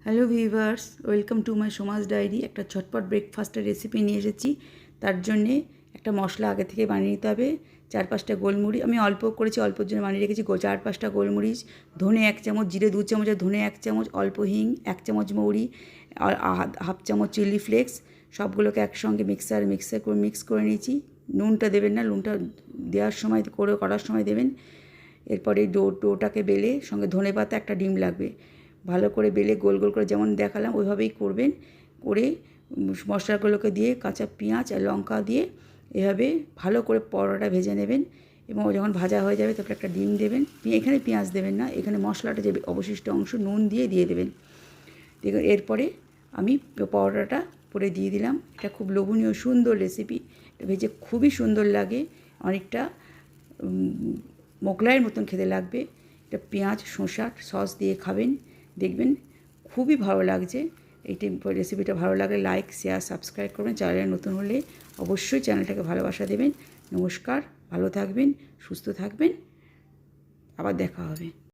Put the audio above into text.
Hello viewers, welcome to my Soma's diary. একটা ঝটপট ব্রেকফাস্টের রেসিপি নিয়ে এসেছি। তার জন্যে একটা মশলা আগে থেকে বানিয়ে নিতে হবে। 4-5টা গোলমরিচ, আমি অল্প করেছি, অল্পর জন্য বানিয়ে রেখেছি। 4-5টা গোলমরিচ, ধনে 1 চামচ, জিরে 2 চামচ, আর ধনে 1 চামচ, অল্প হিং 1 চামচ, মৌরি আর হাফ চামচ চিলি ফ্লেক্স, সবগুলোকে একসঙ্গে মিক্সার করে মিক্স করে নিয়েছি। নুনটা দেবেন না, নুনটা দেওয়ার সময় করার সময় দেবেন। এরপরে ডোটাকে বেলে সঙ্গে ধনেপাতা, একটা ডিম লাগবে, ভালো করে বেলে গোল গোল করে যেমন দেখালাম ওইভাবেই করবেন। করে মশলাগুলোকে দিয়ে কাঁচা পেঁয়াজ আর লঙ্কা দিয়ে এভাবে ভালো করে পরোটা ভেজে নেবেন। এবং যখন ভাজা হয়ে যাবে তারপরে একটা ডিম দেবেন। এখানে পেঁয়াজ দেবেন না, এখানে মশলাটা যে অবশিষ্ট অংশ নুন দিয়ে দেবেন। দেখুন, এরপরে আমি পরোটাটা করে দিয়ে দিলাম। এটা খুব লোভনীয় সুন্দর রেসিপি, এটা ভেজে খুবই সুন্দর লাগে, অনেকটা মোগলাইয়ের মতন খেতে লাগবে। এটা পেঁয়াজ শসার সস দিয়ে খাবেন, দেখবেন খুবই ভালো লাগছে। এইটি রেসিপিটা ভালো লাগলে লাইক, শেয়ার, সাবস্ক্রাইব করবেন। চ্যানেলে নতুন হলে অবশ্যই চ্যানেলটাকে ভালোবাসা দেবেন। নমস্কার, ভালো থাকবেন, সুস্থ থাকবেন, আবার দেখা হবে।